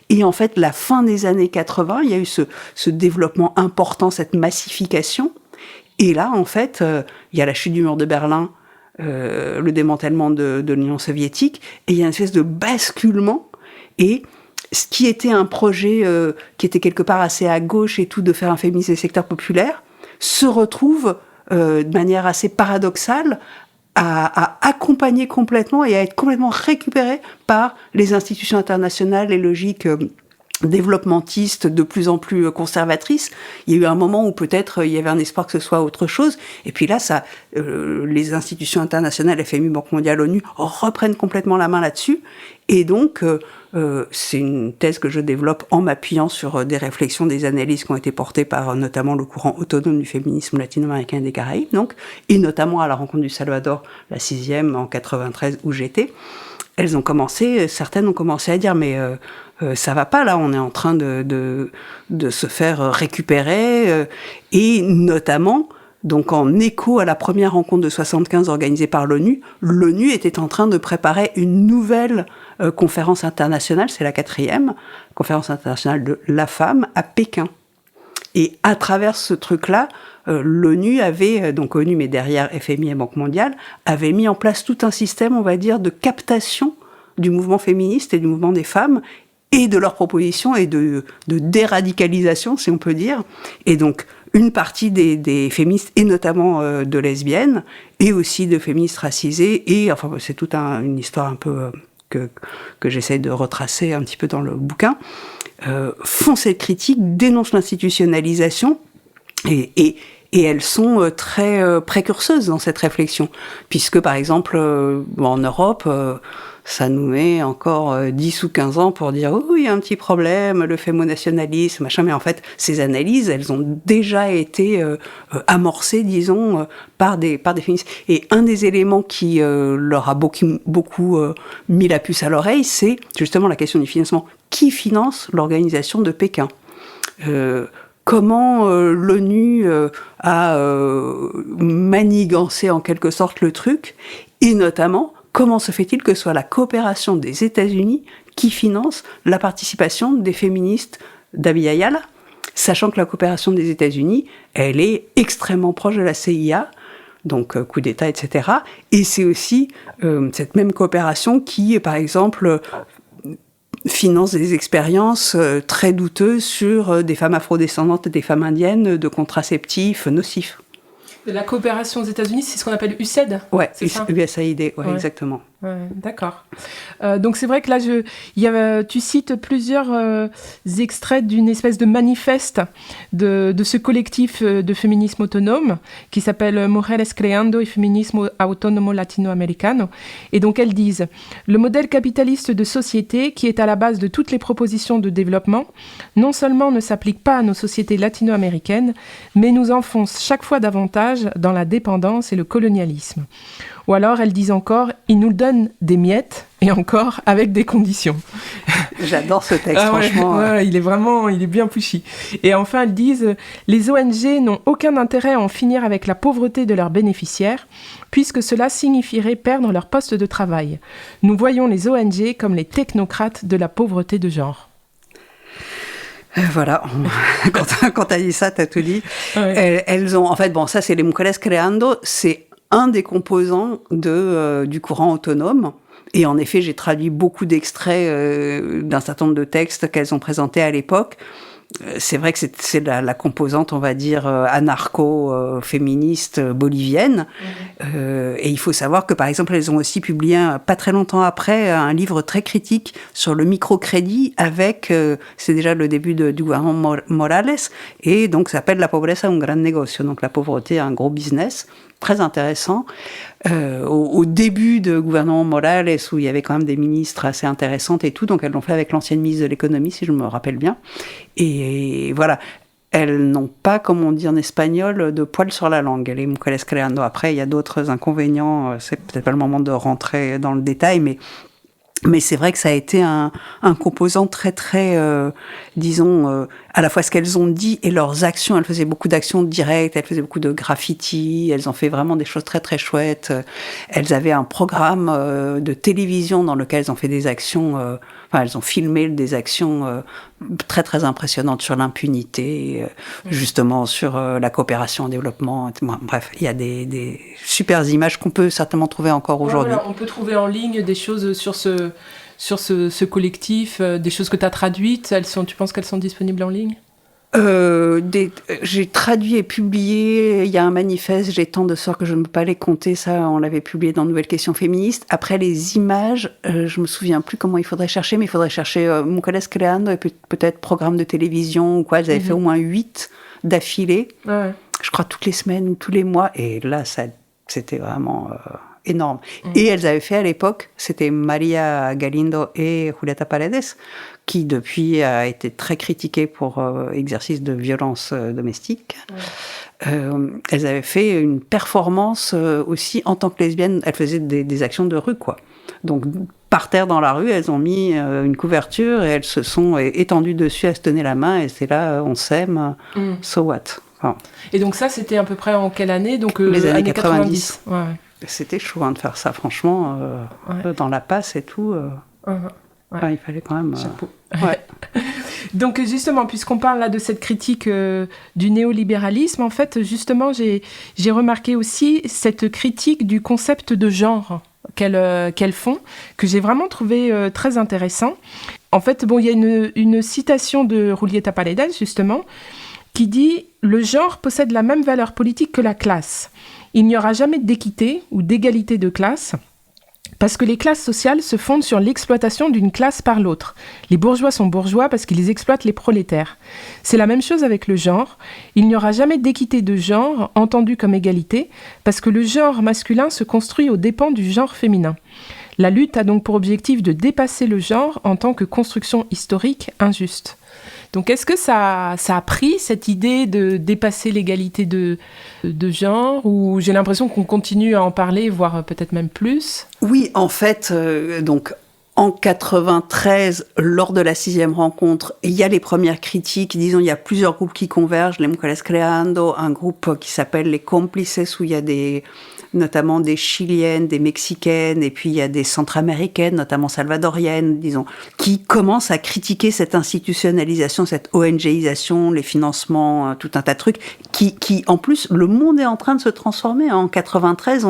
Et en fait, la fin des années 80, il y a eu ce développement important, cette massification, et là, en fait, il y a la chute du mur de Berlin, le démantèlement de l'Union soviétique, et il y a une espèce de basculement, et ce qui était un projet qui était quelque part assez à gauche et tout, de faire un féminisme des secteurs populaires, se retrouve de manière assez paradoxale à accompagner complètement et à être complètement récupéré par les institutions internationales, les logiques développementistes de plus en plus conservatrices. Il y a eu un moment où peut-être il y avait un espoir que ce soit autre chose, et puis là, les institutions internationales, FMI, Banque mondiale, ONU, reprennent complètement la main là-dessus, et donc c'est une thèse que je développe en m'appuyant sur des réflexions, des analyses qui ont été portées par notamment le courant autonome du féminisme latino-américain et des Caraïbes, donc, et notamment à la rencontre du Salvador, la 6e en 93 où j'étais. certaines ont commencé à dire, mais ça va pas là, on est en train de se faire récupérer, et notamment, donc en écho à la première rencontre de 75 organisée par l'ONU était en train de préparer une nouvelle conférence internationale, c'est la 4e, conférence internationale de la femme à Pékin. Et à travers ce truc-là, l'ONU avait, donc ONU mais derrière FMI et Banque mondiale, avait mis en place tout un système, on va dire, de captation du mouvement féministe et du mouvement des femmes, et de leurs propositions et de déradicalisation, si on peut dire. Et donc, une partie des féministes, et notamment de lesbiennes, et aussi de féministes racisées, et enfin, c'est toute une histoire un peu que j'essaie de retracer un petit peu dans le bouquin, font cette critique, dénoncent l'institutionnalisation, et elles sont très précurseuses dans cette réflexion, puisque par exemple, en Europe, ça nous met encore 10 ou 15 ans pour dire « Oh, il y a un petit problème, le fémonationalisme, machin », mais en fait, ces analyses, elles ont déjà été amorcées, disons, par des féministes. Et un des éléments qui leur a beaucoup mis la puce à l'oreille, c'est justement la question du financement. Qui finance l'organisation de Pékin ? Comment l'ONU a manigancé en quelque sorte le truc, et notamment, comment se fait-il que ce soit la coopération des États-Unis qui finance la participation des féministes d'Abya Yala, sachant que la coopération des États-Unis, elle est extrêmement proche de la CIA, donc coup d'État, etc. Et c'est aussi cette même coopération qui, par exemple, finance des expériences très douteuses sur des femmes afrodescendantes et des femmes indiennes de contraceptifs nocifs. La coopération aux États-Unis, c'est ce qu'on appelle USAID. Ouais, USAID, ouais, exactement. Ouais, d'accord. Donc c'est vrai que là, tu cites plusieurs extraits d'une espèce de manifeste de ce collectif de féminisme autonome qui s'appelle Mujeres creando el feminismo autónomo latinoamericano. Et donc elles disent « Le modèle capitaliste de société qui est à la base de toutes les propositions de développement non seulement ne s'applique pas à nos sociétés latino-américaines, mais nous enfonce chaque fois davantage dans la dépendance et le colonialisme. » Ou alors, elles disent encore, ils nous donnent des miettes, et encore avec des conditions. J'adore ce texte, franchement. Ouais, il est bien pushy. Et enfin, elles disent, les ONG n'ont aucun intérêt à en finir avec la pauvreté de leurs bénéficiaires, puisque cela signifierait perdre leur poste de travail. Nous voyons les ONG comme les technocrates de la pauvreté de genre. Voilà, quand tu as dit ça, tu as tout dit. Ouais. Elles ont, en fait, bon, ça c'est les Mujeres Creando, c'est un des composants du courant autonome. Et en effet, j'ai traduit beaucoup d'extraits d'un certain nombre de textes qu'elles ont présentés à l'époque. C'est vrai que c'est la composante, on va dire, anarcho-féministe bolivienne. Et il faut savoir que, par exemple, elles ont aussi publié, pas très longtemps après, un livre très critique sur le microcrédit avec, c'est déjà le début du gouvernement Morales, et donc ça s'appelle « La pobreza un gran negocio », donc la pauvreté un gros business. Très intéressant. Au début du gouvernement Morales, où il y avait quand même des ministres assez intéressantes et tout, donc elles l'ont fait avec l'ancienne ministre de l'économie, si je me rappelle bien. Et voilà, elles n'ont pas, comme on dit en espagnol, de poil sur la langue. Les mujeres creando. Après, il y a d'autres inconvénients, c'est peut-être pas le moment de rentrer dans le détail, mais c'est vrai que ça a été un composant très, très, disons, à la fois ce qu'elles ont dit et leurs actions. Elles faisaient beaucoup d'actions directes, elles faisaient beaucoup de graffiti, elles ont fait vraiment des choses très, très chouettes. Elles avaient un programme de télévision dans lequel elles ont fait des actions, elles ont filmé des actions très, très impressionnantes sur l'impunité, justement sur la coopération au développement. Bref, il y a des super images qu'on peut certainement trouver encore aujourd'hui. Voilà, on peut trouver en ligne des choses sur ce collectif, des choses que tu as traduites. Tu penses qu'elles sont disponibles en ligne ? J'ai traduit et publié, il y a un manifeste, j'ai tant de sorts que je ne peux pas les compter, ça on l'avait publié dans Nouvelles Questions Féministes. Après les images, je me souviens plus comment il faudrait chercher, mais il faudrait chercher Mujeres Creando et peut-être programme de télévision ou quoi, elles avaient fait au moins 8 d'affilée, je crois toutes les semaines ou tous les mois, et là c'était vraiment énorme. Et elles avaient fait à l'époque, c'était Maria Galindo et Julieta Paredes, qui depuis a été très critiquée pour exercice de violence domestique. Elles avaient fait une performance aussi en tant que lesbiennes. Elles faisaient des actions de rue, quoi. Donc, par terre dans la rue, elles ont mis une couverture et elles se sont étendues dessus à se tenir la main, et c'est là, on s'aime, so what. Enfin, Et donc ça, c'était à peu près en quelle année? Donc, les années 90. Ouais. C'était chaud de faire ça, franchement, dans la passe et tout. Ouais. Il fallait quand même... Chapeau. Ouais. Donc justement, puisqu'on parle là de cette critique du néolibéralisme, en fait, justement, j'ai remarqué aussi cette critique du concept de genre qu'elles font, que j'ai vraiment trouvé très intéressant. En fait, il y a une citation de Julieta Paredes, justement, qui dit « Le genre possède la même valeur politique que la classe. Il n'y aura jamais d'équité ou d'égalité de classe, parce que les classes sociales se fondent sur l'exploitation d'une classe par l'autre. Les bourgeois sont bourgeois parce qu'ils exploitent les prolétaires. C'est la même chose avec le genre. Il n'y aura jamais d'équité de genre, entendue comme égalité, parce que le genre masculin se construit aux dépens du genre féminin. La lutte a donc pour objectif de dépasser le genre en tant que construction historique injuste. » Donc, est-ce que ça a pris cette idée de dépasser l'égalité de genre, ou j'ai l'impression qu'on continue à en parler, voire peut-être même plus? Oui, en fait, donc en 93, lors de la 6e rencontre, il y a les premières critiques. Disons, il y a plusieurs groupes qui convergent. Les Mujeres Creando, un groupe qui s'appelle les Cómplices, où il y a notamment des Chiliennes, des Mexicaines, et puis il y a des Centra-Américaines, notamment salvadoriennes, disons, qui commencent à critiquer cette institutionnalisation, cette ONGisation, les financements, tout un tas de trucs, qui en plus, le monde est en train de se transformer. En 93,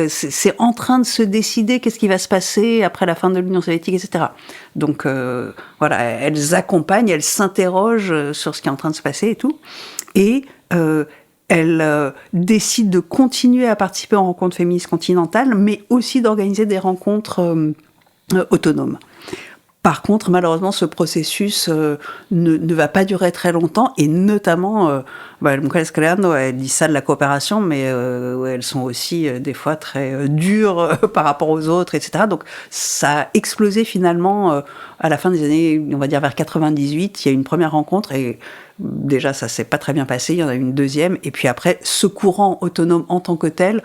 c'est en train de se décider qu'est-ce qui va se passer après la fin de l'Union soviétique, etc. Donc, voilà, elles accompagnent, elles s'interrogent sur ce qui est en train de se passer et tout. Et elle décide de continuer à participer aux rencontres féministes continentales, mais aussi d'organiser des rencontres autonomes. Par contre, malheureusement, ce processus ne va pas durer très longtemps, et notamment, les Mujeres Creando, elles disent ça de la coopération, mais elles sont aussi des fois très dures par rapport aux autres, etc. Donc, ça a explosé finalement à la fin des années, on va dire vers 98. Il y a eu une première rencontre, et déjà, ça s'est pas très bien passé. Il y en a eu une deuxième, et puis après, ce courant autonome en tant que tel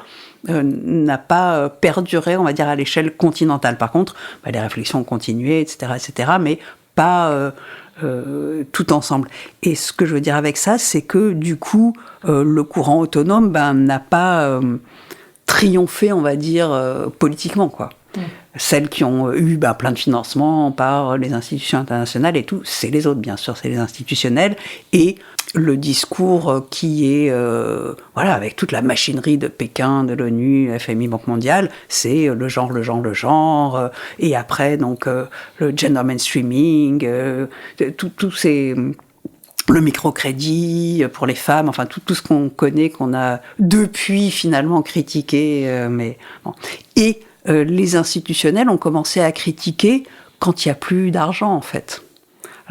n'a pas perduré, on va dire, à l'échelle continentale. Par contre, les réflexions ont continué, etc., mais pas tout ensemble. Et ce que je veux dire avec ça, c'est que du coup, le courant autonome n'a pas triomphé, on va dire, politiquement, quoi. Celles qui ont eu plein de financements par les institutions internationales et tout, c'est les autres, bien sûr, c'est les institutionnels. Et le discours qui est, avec toute la machinerie de Pékin, de l'ONU, FMI, Banque mondiale, c'est le genre, et après, donc, le gender mainstreaming, tout ces... le microcrédit pour les femmes, enfin tout ce qu'on connaît, qu'on a depuis finalement critiqué, mais bon. Et les institutionnels ont commencé à critiquer quand il n'y a plus d'argent, en fait.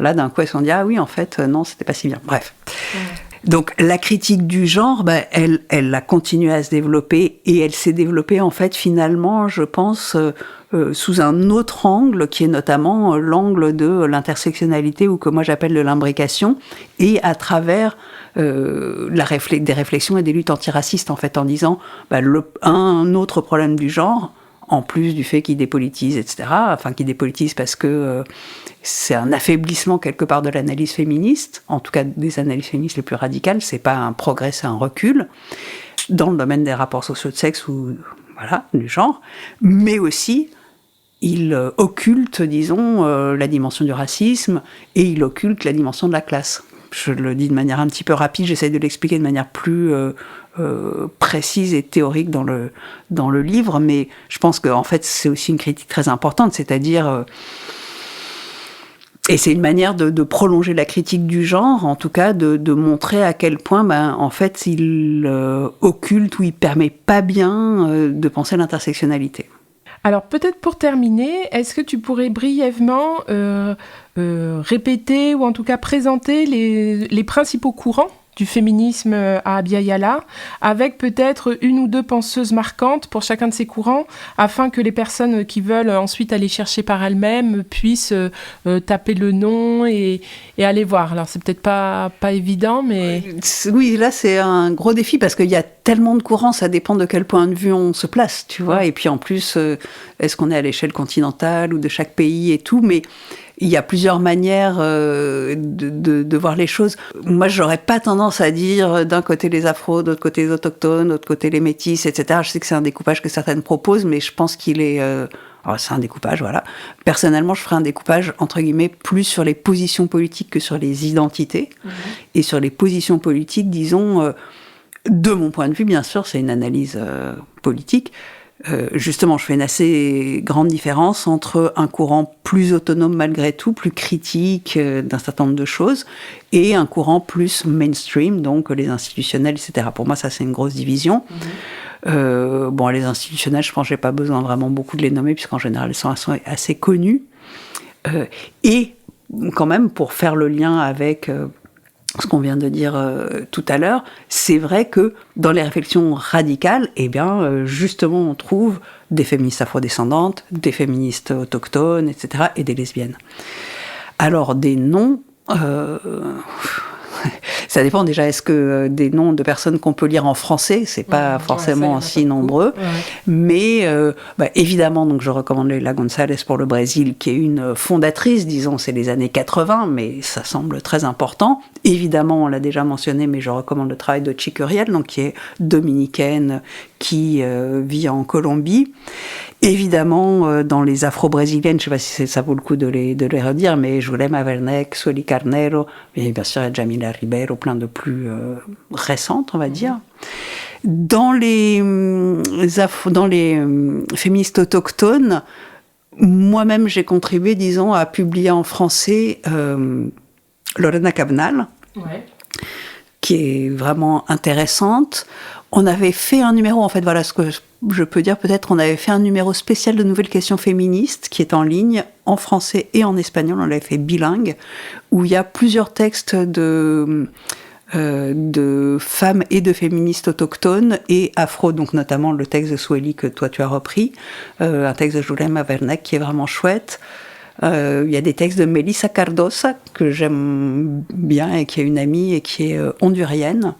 Là, d'un coup, elles se sont dit « Ah oui, en fait, non, c'était pas si bien. » Bref. Donc, la critique du genre, elle a continué à se développer, et elle s'est développée, en fait, finalement, je pense, sous un autre angle, qui est notamment l'angle de l'intersectionnalité, ou que moi j'appelle de l'imbrication, et à travers des réflexions et des luttes antiracistes, en fait, en disant un autre problème du genre, en plus du fait qu'il dépolitise, etc., enfin qu'il dépolitise parce que c'est un affaiblissement quelque part de l'analyse féministe, en tout cas des analyses féministes les plus radicales, c'est pas un progrès, c'est un recul, dans le domaine des rapports sociaux de sexe ou du genre, mais aussi il occulte, disons, la dimension du racisme, et il occulte la dimension de la classe. Je le dis de manière un petit peu rapide, j'essaie de l'expliquer de manière plus précise et théorique dans le livre, mais je pense qu'en fait c'est aussi une critique très importante, c'est-à-dire et c'est une manière de prolonger la critique du genre, en tout cas de montrer à quel point en fait il occulte ou il permet pas bien de penser l'intersectionnalité. Alors peut-être pour terminer, est-ce que tu pourrais brièvement répéter ou en tout cas présenter les principaux courants du féminisme à Abya Yala, avec peut-être une ou deux penseuses marquantes pour chacun de ces courants, afin que les personnes qui veulent ensuite aller chercher par elles-mêmes puissent taper le nom et aller voir. Alors c'est peut-être pas évident, mais... Oui, là c'est un gros défi, parce qu'il y a tellement de courants, ça dépend de quel point de vue on se place, tu vois. Et puis en plus, est-ce qu'on est à l'échelle continentale ou de chaque pays et tout, mais il y a plusieurs manières de voir les choses. Moi, j'aurais pas tendance à dire d'un côté les afros, de l'autre côté les autochtones, de l'autre côté les métis, etc. Je sais que c'est un découpage que certaines proposent, mais je pense qu'il est... c'est un découpage, voilà. Personnellement, je ferais un découpage, entre guillemets, plus sur les positions politiques que sur les identités. Et sur les positions politiques, disons, de mon point de vue, bien sûr, c'est une analyse politique. Justement, je fais une assez grande différence entre un courant plus autonome malgré tout, plus critique d'un certain nombre de choses, et un courant plus mainstream, donc les institutionnels, etc. Pour moi, ça, c'est une grosse division. Les institutionnels, je pense que j'ai pas besoin vraiment beaucoup de les nommer, puisqu'en général, ils sont assez connus. Et quand même, pour faire le lien avec ce qu'on vient de dire tout à l'heure, c'est vrai que dans les réflexions radicales, justement, on trouve des féministes afrodescendantes, des féministes autochtones, etc., et des lesbiennes. Alors, des noms... ça dépend déjà, est-ce que des noms de personnes qu'on peut lire en français, c'est pas forcément si nombreux, mais évidemment, donc je recommande Leila González pour le Brésil, qui est une fondatrice, disons, c'est les années 80, mais ça semble très important. Évidemment, on l'a déjà mentionné, mais je recommande le travail de Chick Uriel, donc qui est dominicaine, qui vit en Colombie. Évidemment, dans les afro-brésiliennes, je ne sais pas si ça vaut le coup de les redire, mais Jurema Werneck, Sueli Carneiro, et bien sûr Jamila Ribeiro, plein de plus récentes, on va dire. Dans les féministes autochtones, moi-même, j'ai contribué, disons, à publier en français Lorena Cabnal, qui est vraiment intéressante. On avait fait un numéro, en fait, voilà ce que je peux dire peut-être, on avait fait un numéro spécial de Nouvelles Questions Féministes qui est en ligne, en français et en espagnol, on l'avait fait bilingue, où il y a plusieurs textes de femmes et de féministes autochtones et afro, donc notamment le texte de Sueli que toi tu as repris, un texte de Jurema Werneck qui est vraiment chouette. Il y a des textes de Melissa Cardosa que j'aime bien et qui est une amie et qui est hondurienne.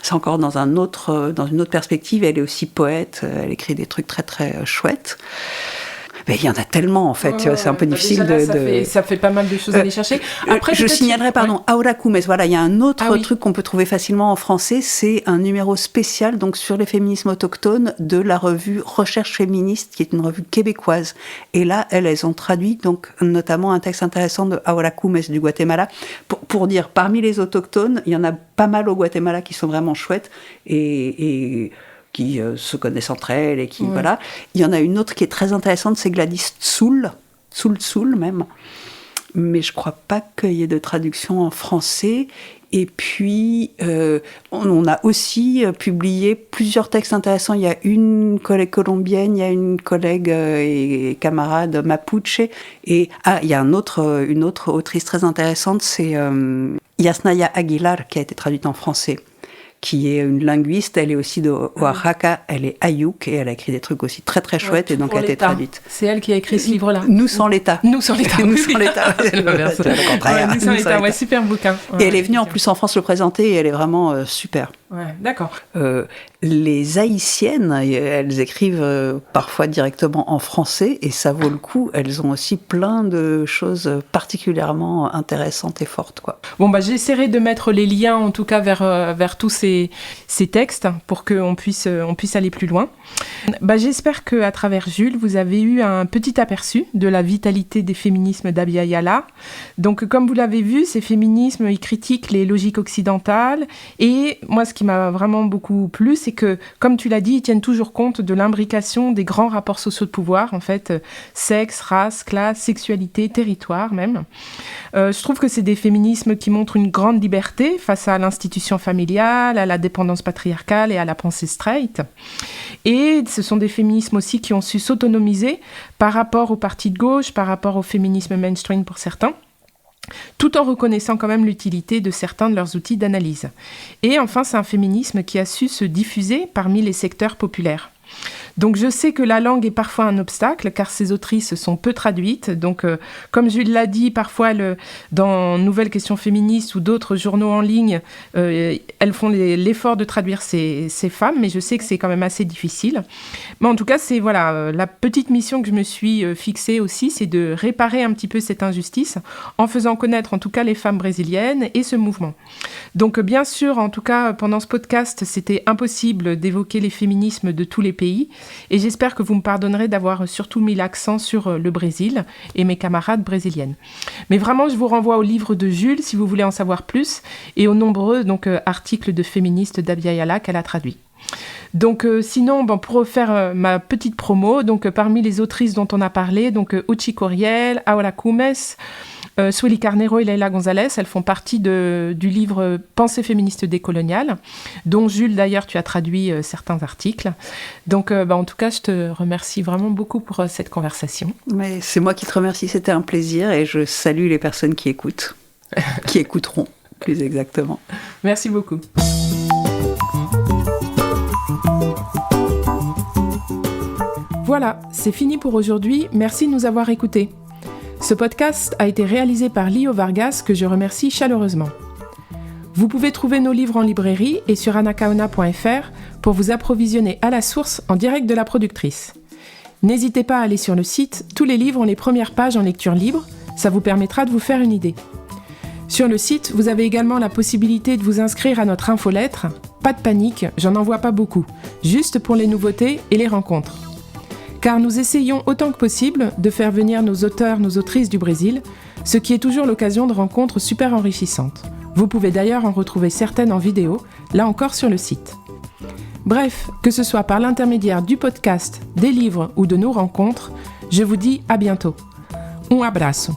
C'est encore dans une autre perspective. Elle est aussi poète. Elle écrit des trucs très très chouettes. Mais il y en a tellement, en fait. C'est un peu difficile Ça fait pas mal de choses à aller chercher. Après, je signalerai, Aura Cumes. Voilà, il y a un autre truc qu'on peut trouver facilement en français. C'est un numéro spécial donc, sur les féminismes autochtones de la revue Recherche féministe, qui est une revue québécoise. Et là, elles ont traduit donc, notamment un texte intéressant de Aura Cumes du Guatemala. Pour dire, parmi les autochtones, il y en a pas mal au Guatemala qui sont vraiment chouettes. Et qui se connaissent entre elles et qui, voilà. Il y en a une autre qui est très intéressante, c'est Gladys Tsoul même. Mais je crois pas qu'il y ait de traduction en français. Et puis, on a aussi publié plusieurs textes intéressants. Il y a une collègue colombienne, il y a une collègue et camarade mapuche. Et il y a une autre autrice très intéressante, c'est Yasnaya Aguilar, qui a été traduite en français, qui est une linguiste, elle est aussi de Oaxaca, elle est Ayuk, et elle a écrit des trucs aussi très très chouettes, et donc elle a été traduite. C'est elle qui a écrit ce livre-là. Nous sans l'État. Nous sans l'État. Nous sans l'État. C'est le contraire. Nous sans l'État, super bouquin. Et elle est venue en plus en France le présenter, et elle est vraiment super. Ouais, d'accord. Les Haïtiennes, elles écrivent parfois directement en français, et ça vaut le coup. Elles ont aussi plein de choses particulièrement intéressantes et fortes, quoi. Bon, j'essaierai de mettre les liens, en tout cas, vers tous ces textes, pour qu'on puisse aller plus loin. J'espère qu'à travers Jules, vous avez eu un petit aperçu de la vitalité des féminismes d'Abya Yala. Donc, comme vous l'avez vu, ces féminismes, ils critiquent les logiques occidentales, et moi, ce qui m'a vraiment beaucoup plu, c'est que, comme tu l'as dit, ils tiennent toujours compte de l'imbrication des grands rapports sociaux de pouvoir, en fait, sexe, race, classe, sexualité, territoire même. Je trouve que c'est des féminismes qui montrent une grande liberté face à l'institution familiale, à la dépendance patriarcale et à la pensée straight. Et ce sont des féminismes aussi qui ont su s'autonomiser par rapport aux partis de gauche, par rapport au féminisme mainstream pour certains, tout en reconnaissant quand même l'utilité de certains de leurs outils d'analyse. Et enfin, c'est un féminisme qui a su se diffuser parmi les secteurs populaires. Donc je sais que la langue est parfois un obstacle car ces autrices sont peu traduites. Donc comme Jules l'a dit, parfois dans Nouvelles Questions féministes ou d'autres journaux en ligne, elles font l'effort de traduire ces femmes, mais je sais que c'est quand même assez difficile. Mais en tout cas, c'est la petite mission que je me suis fixée aussi, c'est de réparer un petit peu cette injustice en faisant connaître en tout cas les femmes brésiliennes et ce mouvement. Donc bien sûr, en tout cas pendant ce podcast, c'était impossible d'évoquer les féminismes de tous les pays et j'espère que vous me pardonnerez d'avoir surtout mis l'accent sur le Brésil et mes camarades brésiliennes. Mais vraiment, je vous renvoie au livre de Jules si vous voulez en savoir plus et aux nombreux articles de féministes d'Abya Yala qu'elle a traduits. Donc sinon, pour refaire ma petite promo, parmi les autrices dont on a parlé, Uchi Coriel, Aola Cumes, Sueli Carneiro et Leila González, elles font partie du livre Pensée féministe décoloniale, dont Jules d'ailleurs tu as traduit certains articles. Donc en tout cas, je te remercie vraiment beaucoup pour cette conversation. Mais c'est moi qui te remercie, c'était un plaisir et je salue les personnes qui écoutent, qui écouteront plus exactement. Merci beaucoup. Voilà, c'est fini pour aujourd'hui. Merci de nous avoir écoutés. Ce podcast a été réalisé par Lio Vargas, que je remercie chaleureusement. Vous pouvez trouver nos livres en librairie et sur anacaona.fr pour vous approvisionner à la source en direct de la productrice. N'hésitez pas à aller sur le site, tous les livres ont les premières pages en lecture libre, ça vous permettra de vous faire une idée. Sur le site, vous avez également la possibilité de vous inscrire à notre infolettre. Pas de panique, j'en envoie pas beaucoup, juste pour les nouveautés et les rencontres. Car nous essayons autant que possible de faire venir nos auteurs, nos autrices du Brésil, ce qui est toujours l'occasion de rencontres super enrichissantes. Vous pouvez d'ailleurs en retrouver certaines en vidéo, là encore sur le site. Bref, que ce soit par l'intermédiaire du podcast, des livres ou de nos rencontres, je vous dis à bientôt. Un abraço.